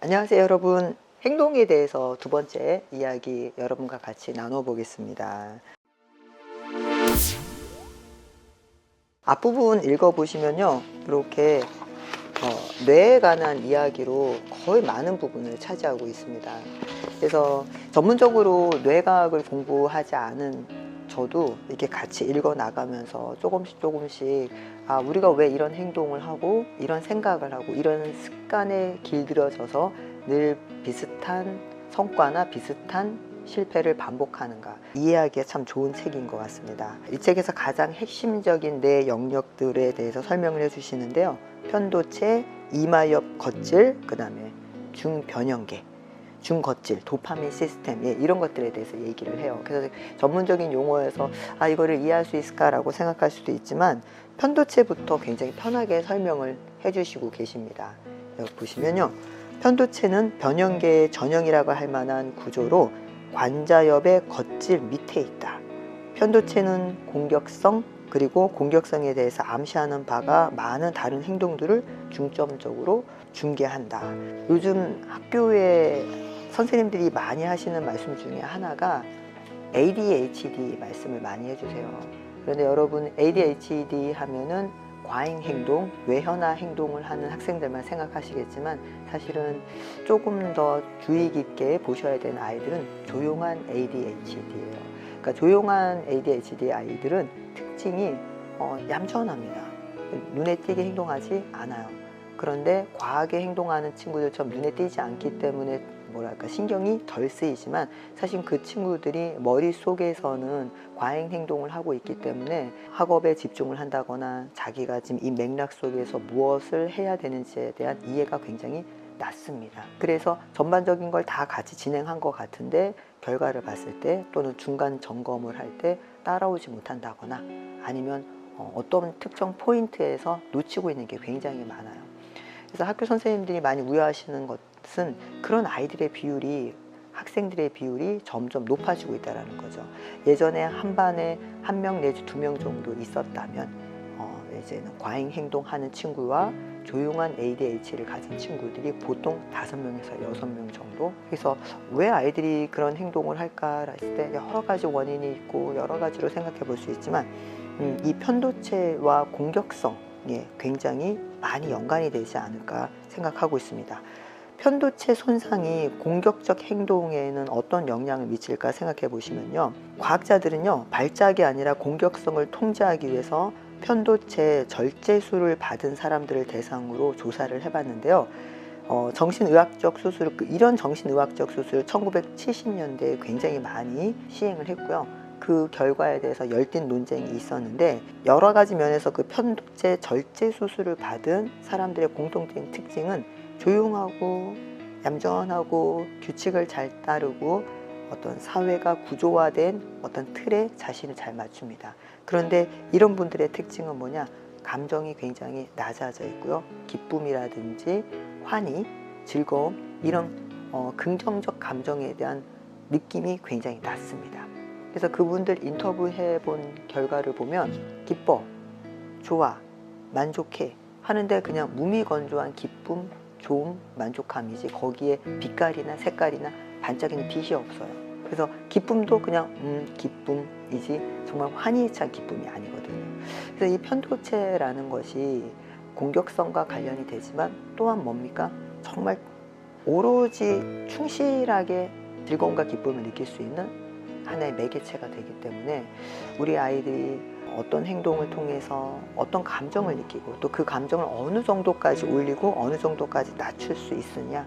안녕하세요, 여러분. 행동에 대해서 두 번째 이야기 여러분과 같이 나눠보겠습니다. 앞부분 읽어보시면요, 이렇게 뇌에 관한 이야기로 거의 많은 부분을 차지하고 있습니다. 그래서 전문적으로 뇌과학을 공부하지 않은 저도 이렇게 같이 읽어 나가면서 조금씩 우리가 왜 이런 행동을 하고 이런 생각을 하고 이런 습관에 길들여져서 늘 비슷한 성과나 비슷한 실패를 반복하는가, 이해하기에 참 좋은 책인 것 같습니다. 이 책에서 가장 핵심적인 뇌 영역들에 대해서 설명을 해주시는데요, 편도체, 이마엽 겉질, 그 다음에 중변형계, 중겉질, 도파민 시스템, 이런 것들에 대해서 얘기를 해요. 그래서 전문적인 용어에서 이거를 이해할 수 있을까라고 생각할 수도 있지만 편도체부터 굉장히 편하게 설명을 해주시고 계십니다. 여기 보시면요, 편도체는 변형계의 전형이라고 할 만한 구조로 관자엽의 겉질 밑에 있다. 편도체는 공격성, 그리고 공격성에 대해서 암시하는 바가 많은 다른 행동들을 중점적으로 중개한다. 요즘 학교에 선생님들이 많이 하시는 말씀 중에 하나가 ADHD 말씀을 많이 해주세요. 그런데 여러분, ADHD 하면은 과잉 행동, 외현화 행동을 하는 학생들만 생각하시겠지만 사실은 조금 더 주의 깊게 보셔야 되는 아이들은 조용한 ADHD예요. 그러니까 조용한 ADHD 아이들은 특징이 얌전합니다. 눈에 띄게 행동하지 않아요. 그런데 과하게 행동하는 친구들처럼 눈에 띄지 않기 때문에 신경이 덜 쓰이지만 사실 그 친구들이 머릿속에서는 과잉 행동을 하고 있기 때문에 학업에 집중을 한다거나 자기가 지금 이 맥락 속에서 무엇을 해야 되는지에 대한 이해가 굉장히 낮습니다. 그래서 전반적인 걸 다 같이 진행한 것 같은데 결과를 봤을 때 또는 중간 점검을 할 때 따라오지 못한다거나 아니면 어떤 특정 포인트에서 놓치고 있는 게 굉장히 많아요. 그래서 학교 선생님들이 많이 우려하시는 것은 그런 아이들의 비율이, 학생들의 비율이 점점 높아지고 있다는 거죠. 예전에 한 반에 1명 내지 2명 정도 있었다면 이제는 과잉 행동하는 친구와 조용한 ADHD를 가진 친구들이 보통 5명에서 6명 정도. 그래서 왜 아이들이 그런 행동을 할까 했을 때 여러 가지 원인이 있고 여러 가지로 생각해 볼 수 있지만 이 편도체와 공격성에 굉장히 많이 연관이 되지 않을까 생각하고 있습니다. 편도체 손상이 공격적 행동에는 어떤 영향을 미칠까 생각해 보시면요, 과학자들은요, 발작이 아니라 공격성을 통제하기 위해서 편도체 절제술을 받은 사람들을 대상으로 조사를 해봤는데요, 정신의학적 수술, 이런 정신의학적 수술을 1970년대에 굉장히 많이 시행을 했고요. 그 결과에 대해서 열띤 논쟁이 있었는데 여러 가지 면에서 그 편도체 절제 수술을 받은 사람들의 공통된 특징은 조용하고 얌전하고 규칙을 잘 따르고 어떤 사회가 구조화된 어떤 틀에 자신을 잘 맞춥니다. 그런데 이런 분들의 특징은 뭐냐? 감정이 굉장히 낮아져 있고요. 기쁨이라든지 환희, 즐거움, 이런 긍정적 감정에 대한 느낌이 굉장히 낮습니다. 그래서 그분들 인터뷰해 본 결과를 보면 기뻐, 좋아, 만족해 하는데 그냥 무미건조한 기쁨, 좋음, 만족함이지 거기에 빛깔이나 색깔이나 반짝이는 빛이 없어요. 그래서 기쁨도 그냥 기쁨이지 정말 환희에 찬 기쁨이 아니거든요. 그래서 이 편도체라는 것이 공격성과 관련이 되지만 또한 뭡니까? 정말 오로지 충실하게 즐거움과 기쁨을 느낄 수 있는 하나의 매개체가 되기 때문에 우리 아이들이 어떤 행동을 통해서 어떤 감정을 느끼고 또 그 감정을 어느 정도까지 올리고 어느 정도까지 낮출 수 있으냐,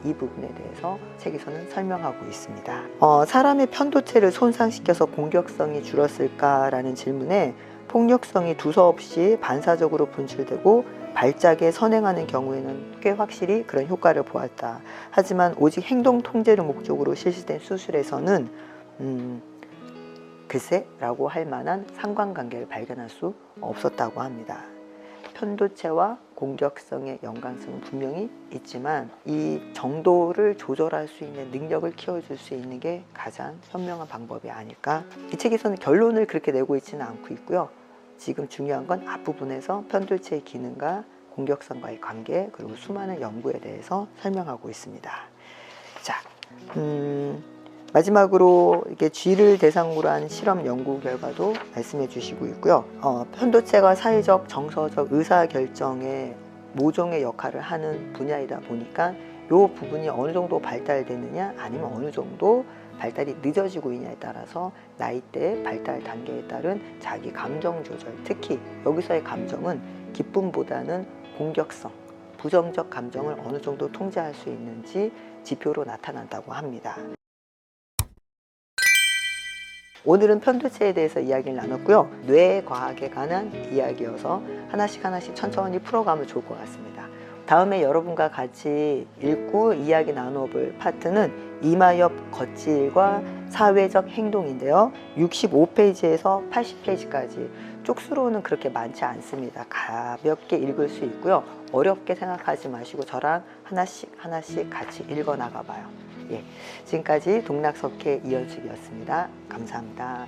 이 부분에 대해서 책에서는 설명하고 있습니다. 사람의 편도체를 손상시켜서 공격성이 줄었을까라는 질문에 폭력성이 두서없이 반사적으로 분출되고 발작에 선행하는 경우에는 꽤 확실히 그런 효과를 보았다. 하지만 오직 행동 통제를 목적으로 실시된 수술에서는 글쎄 라고 할 만한 상관관계를 발견할 수 없었다고 합니다. 편도체와 공격성의 연관성은 분명히 있지만 이 정도를 조절할 수 있는 능력을 키워줄 수 있는 게 가장 현명한 방법이 아닐까. 이 책에서는 결론을 그렇게 내고 있지는 않고 있고요. 지금 중요한 건 앞부분에서 편도체의 기능과 공격성과의 관계, 그리고 수많은 연구에 대해서 설명하고 있습니다. 자, 마지막으로 이렇게 쥐를 대상으로 한 실험 연구 결과도 말씀해 주시고 있고요. 편도체가 사회적, 정서적 의사결정에 모종의 역할을 하는 분야이다 보니까 이 부분이 어느 정도 발달되느냐 아니면 어느 정도 발달이 늦어지고 있냐에 따라서 나이대 발달 단계에 따른 자기 감정 조절, 특히 여기서의 감정은 기쁨보다는 공격성, 부정적 감정을 어느 정도 통제할 수 있는지 지표로 나타난다고 합니다. 오늘은 편도체에 대해서 이야기를 나눴고요. 뇌과학에 관한 이야기여서 하나씩 천천히 풀어가면 좋을 것 같습니다. 다음에 여러분과 같이 읽고 이야기 나눠볼 파트는 이마엽 겉질과 사회적 행동인데요. 65페이지에서 80페이지까지 쪽수로는 그렇게 많지 않습니다. 가볍게 읽을 수 있고요. 어렵게 생각하지 마시고 저랑 하나씩 같이 읽어 나가 봐요. 예, 지금까지 동락석회 이현숙이었습니다. 감사합니다.